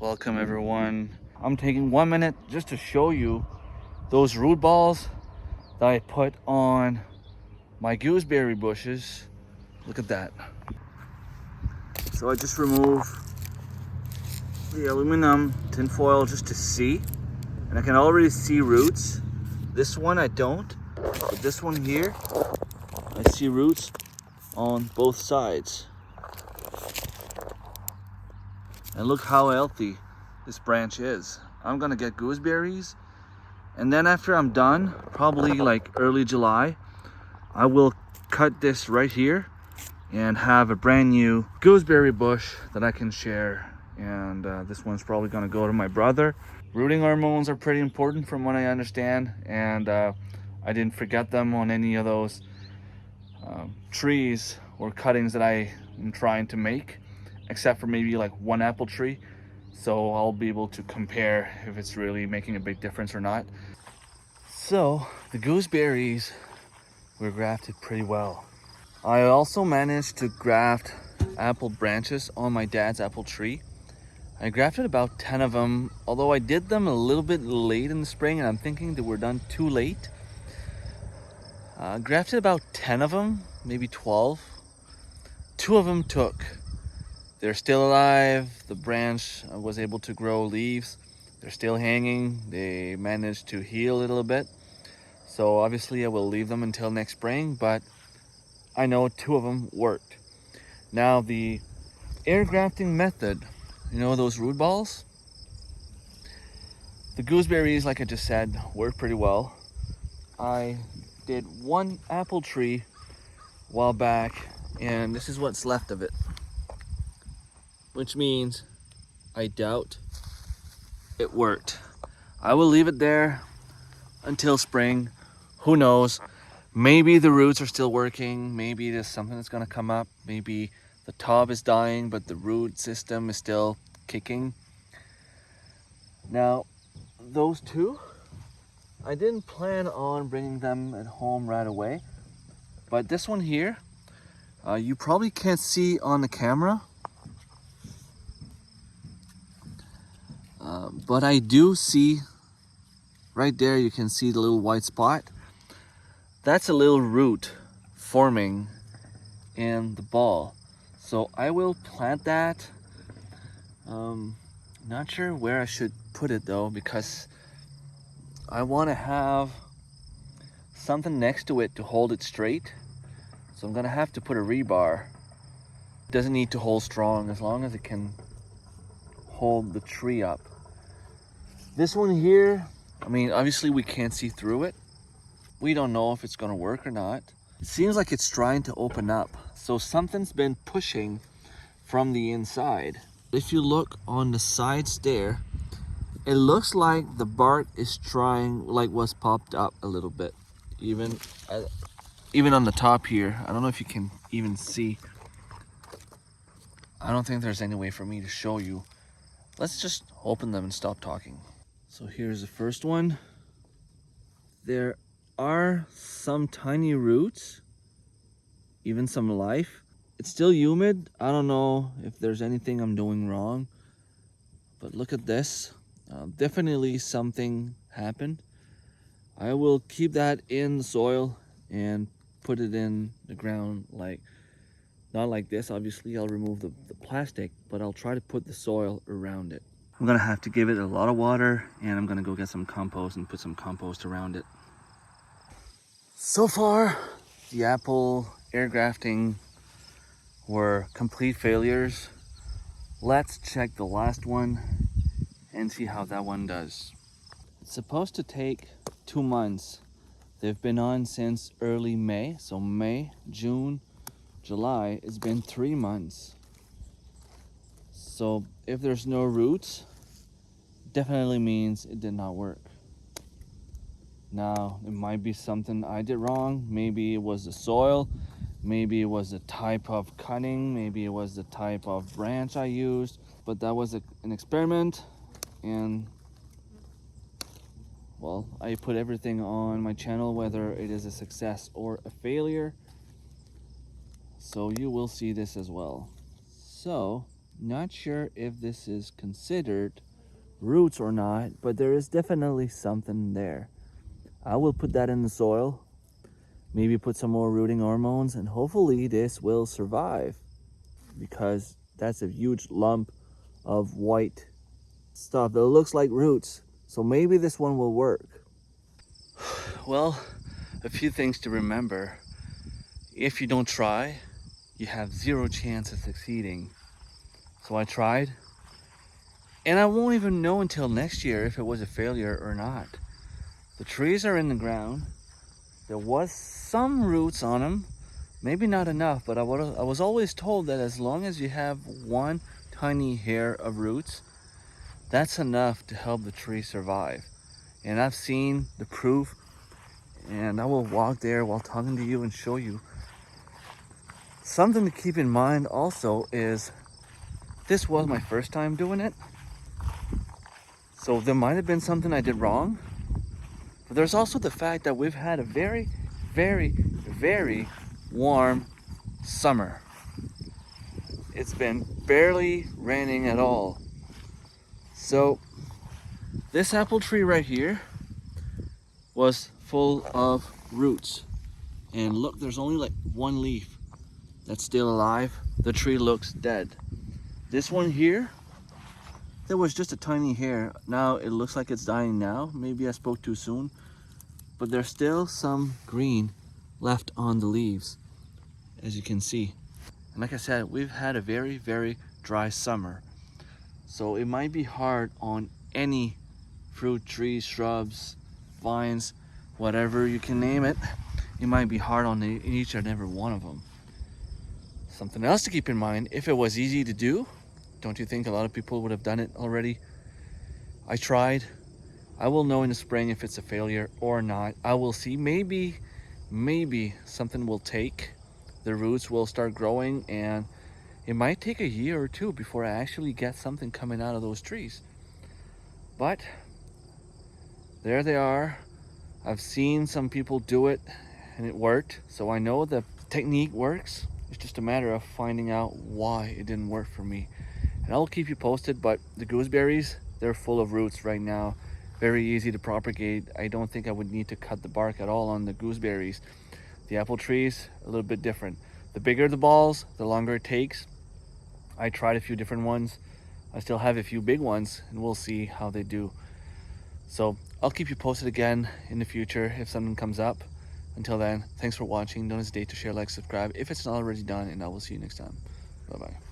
Welcome everyone. I'm taking 1 minute just to show you those root balls that I put on my gooseberry bushes. Look at that. So I just removed the aluminum tin foil just to see, and I can already see roots. This one I don't, but this one here, I see roots on both sides. And look how healthy this branch is. I'm gonna get gooseberries, and then after I'm done, probably like early July, I will cut this right here and have a brand new gooseberry bush that I can share. And this one's probably gonna go to my brother. Rooting hormones are pretty important from what I understand, and I didn't forget them on any of those trees or cuttings that I am trying to make, except for maybe like one apple tree. So I'll be able to compare if it's really making a big difference or not. So the gooseberries were grafted pretty well. I also managed to graft apple branches on my dad's apple tree. I grafted about 10 of them, although I did them a little bit late in the spring, and I'm thinking they were done too late. Grafted about 10 of them, maybe 12. 2 of them took. They're still alive. The branch was able to grow leaves. They're still hanging. They managed to heal a little bit. So obviously I will leave them until next spring, but I know 2 of them worked. Now the air grafting method, you know those root balls? The gooseberries, like I just said, work pretty well. I did one apple tree a while back, and this is what's left of it. Which means I doubt it worked. I will leave it there until spring. Who knows? Maybe the roots are still working. Maybe there's something that's gonna come up. Maybe the top is dying, but the root system is still kicking. Now, those 2, I didn't plan on bringing them at home right away. But this one here, you probably can't see on the camera. But I do see, right there you can see the little white spot. That's a little root forming in the ball. So I will plant that. Not sure where I should put it though, because I want to have something next to it to hold it straight. So I'm gonna have to put a rebar. It doesn't need to hold strong, as long as it can hold the tree up. This one here, I mean, obviously we can't see through it. We don't know if it's gonna work or not. It seems like it's trying to open up. So something's been pushing from the inside. If you look on the sides there, it looks like the bark is trying, like was popped up a little bit. Even on the top here, I don't know if you can even see. I don't think there's any way for me to show you. Let's just open them and stop talking. So here's the first one. There are some tiny roots, even some life. It's still humid. I don't know if there's anything I'm doing wrong, but look at this. Definitely something happened. I will keep that in the soil and put it in the ground, like not like this. Obviously I'll remove the plastic, but I'll try to put the soil around it. I'm gonna have to give it a lot of water, and I'm gonna go get some compost and put some compost around it. So far, the apple air grafting were complete failures. Let's check the last one and see how that one does. It's supposed to take 2 months. They've been on since early May, so May, June, July. It's been 3 months. So if there's no roots, definitely means it did not work. Now, it might be something I did wrong. Maybe it was the soil. Maybe it was the type of cutting. Maybe it was the type of branch I used. But that was an experiment, and well, I put everything on my channel, whether it is a success or a failure. So you will see this as well. So Not sure if this is considered roots or not, but there is definitely something there. I will put that in the soil, maybe put some more rooting hormones, and hopefully this will survive, because that's a huge lump of white stuff that looks like roots. So maybe this one will work. Well, a few things to remember. If you don't try, you have zero chance of succeeding. So I tried, and I won't even know until next year if it was a failure or not. The trees are in the ground. There was some roots on them, maybe not enough, but I was always told that as long as you have one tiny hair of roots, that's enough to help the tree survive. And I've seen the proof, and I will walk there while talking to you and show you. Something to keep in mind also is this was my first time doing it, so there might have been something I did wrong. But there's also the fact that we've had a very, very, very warm summer. It's been barely raining at all. So this apple tree right here was full of roots. And look, there's only like one leaf that's still alive. The tree looks dead. This one here, there was just a tiny hair. Now it looks like it's dying now. Maybe I spoke too soon. But there's still some green left on the leaves, as you can see. And like I said, we've had a very, very dry summer. So it might be hard on any fruit trees, shrubs, vines, whatever you can name it. It might be hard on each and every one of them. Something else to keep in mind, if it was easy to do, don't you think a lot of people would have done it already? I tried. I will know in the spring if it's a failure or not. I will see. Maybe something will take. The roots will start growing, and it might take a year or two before I actually get something coming out of those trees. But there they are. I've seen some people do it and it worked. So I know the technique works. It's just a matter of finding out why it didn't work for me. And I'll keep you posted, but the gooseberries, they're full of roots right now. Very easy to propagate. I don't think I would need to cut the bark at all on the gooseberries. The apple trees, a little bit different. The bigger the balls, the longer it takes. I tried a few different ones. I still have a few big ones, and we'll see how they do. So I'll keep you posted again in the future if something comes up. Until then, thanks for watching. Don't hesitate to share, like, subscribe if it's not already done, and I will see you next time. Bye-bye.